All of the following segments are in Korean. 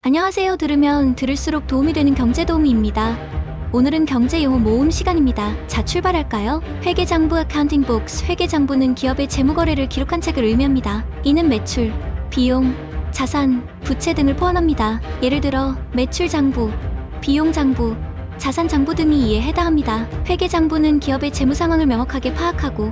안녕하세요. 들으면 들을수록 도움이 되는 경제도우미입니다. 오늘은 경제용어 모음 시간입니다. 자, 출발할까요? 회계장부 어카운팅 북스. 회계장부는 기업의 재무거래를 기록한 책을 의미합니다. 이는 매출, 비용, 자산, 부채 등을 포함합니다. 예를 들어 매출장부, 비용장부, 자산장부 등이 이에 해당합니다. 회계장부는 기업의 재무 상황을 명확하게 파악하고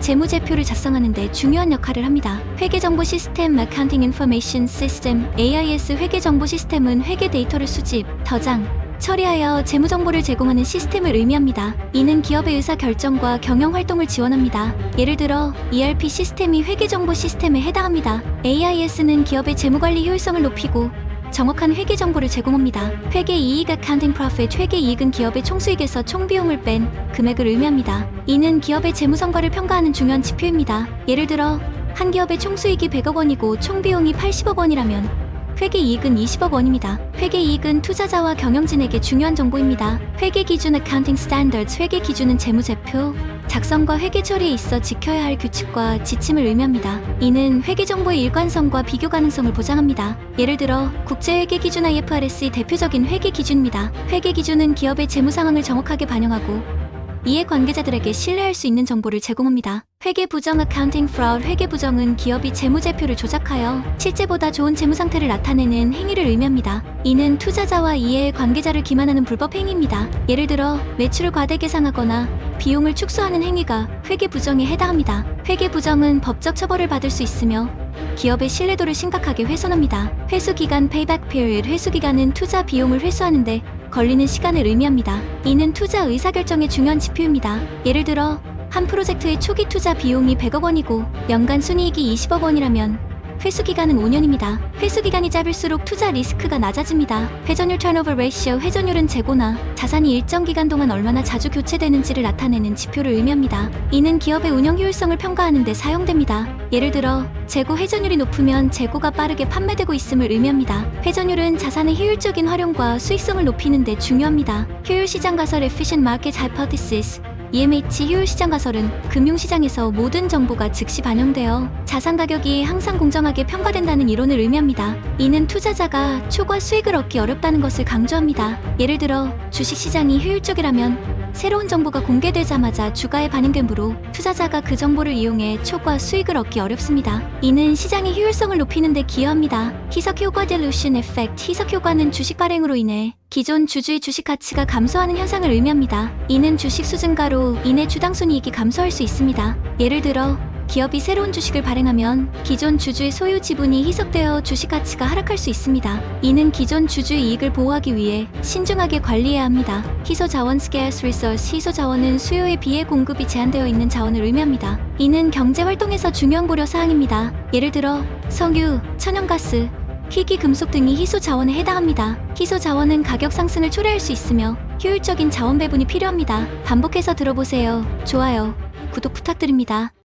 재무제표를 작성하는 데 중요한 역할을 합니다. 회계정보 시스템 Accounting Information System AIS. 회계정보 시스템은 회계 데이터를 수집, 저장, 처리하여 재무정보를 제공하는 시스템을 의미합니다. 이는 기업의 의사결정과 경영활동을 지원합니다. 예를 들어 ERP 시스템이 회계정보 시스템에 해당합니다. AIS는 기업의 재무관리 효율성을 높이고 정확한 회계 정보를 제공합니다. 회계이익 Accounting Profit. 회계이익은 기업의 총수익에서 총비용을 뺀 금액을 의미합니다. 이는 기업의 재무성과를 평가하는 중요한 지표입니다. 예를 들어 한 기업의 총수익이 100억 원이고 총비용이 80억 원이라면 회계이익은 20억 원입니다. 회계이익은 투자자와 경영진에게 중요한 정보입니다. 회계기준 Accounting Standards. 회계기준은 재무제표 작성과 회계 처리에 있어 지켜야 할 규칙과 지침을 의미합니다. 이는 회계정보의 일관성과 비교 가능성을 보장합니다. 예를 들어 국제회계기준 IFRS의 대표적인 회계기준입니다. 회계기준은 기업의 재무 상황을 정확하게 반영하고 이해 관계자들에게 신뢰할 수 있는 정보를 제공합니다. 회계부정 Accounting Fraud. 회계부정은 기업이 재무제표를 조작하여 실제보다 좋은 재무 상태를 나타내는 행위를 의미합니다. 이는 투자자와 이해 관계자를 기만하는 불법 행위입니다. 예를 들어 매출을 과대 계상하거나 비용을 축소하는 행위가 회계부정에 해당합니다. 회계부정은 법적 처벌을 받을 수 있으며 기업의 신뢰도를 심각하게 훼손합니다. 회수기간 Payback Period. 회수기간은 투자 비용을 회수하는데 걸리는 시간을 의미합니다. 이는 투자 의사결정의 중요한 지표입니다. 예를 들어 한 프로젝트의 초기 투자 비용이 100억 원이고 연간 순이익이 20억 원이라면 회수기간은 5년입니다. 회수기간이 짧을수록 투자 리스크가 낮아집니다. 회전율 Turnover Ratio. 회전율은 재고나 자산이 일정 기간 동안 얼마나 자주 교체되는지를 나타내는 지표를 의미합니다. 이는 기업의 운영 효율성을 평가하는 데 사용됩니다. 예를 들어 재고 회전율이 높으면 재고가 빠르게 판매되고 있음을 의미합니다. 회전율은 자산의 효율적인 활용과 수익성을 높이는 데 중요합니다. 효율시장 가설 Efficient Market Hypothesis. EMH. 효율시장 가설은 금융시장에서 모든 정보가 즉시 반영되어 자산 가격이 항상 공정하게 평가된다는 이론을 의미합니다. 이는 투자자가 초과 수익을 얻기 어렵다는 것을 강조합니다. 예를 들어 주식시장이 효율적이라면 새로운 정보가 공개되자마자 주가에 반영되므로 투자자가 그 정보를 이용해 초과 수익을 얻기 어렵습니다. 이는 시장의 효율성을 높이는 데 기여합니다. 희석효과 Dilution Effect. 희석효과는 주식 발행으로 인해 기존 주주의 주식 가치가 감소하는 현상을 의미합니다. 이는 주식 수증가로 인해 주당순이익이 감소할 수 있습니다. 예를 들어 기업이 새로운 주식을 발행하면 기존 주주의 소유 지분이 희석되어 주식 가치가 하락할 수 있습니다. 이는 기존 주주의 이익을 보호하기 위해 신중하게 관리해야 합니다. 희소자원 Scarce Resource. 희소자원은 수요에 비해 공급이 제한되어 있는 자원을 의미합니다. 이는 경제활동에서 중요한 고려 사항입니다. 예를 들어 석유, 천연가스, 희귀금속 등이 희소자원에 해당합니다. 희소자원은 가격 상승을 초래할 수 있으며 효율적인 자원 배분이 필요합니다. 반복해서 들어보세요. 좋아요, 구독 부탁드립니다.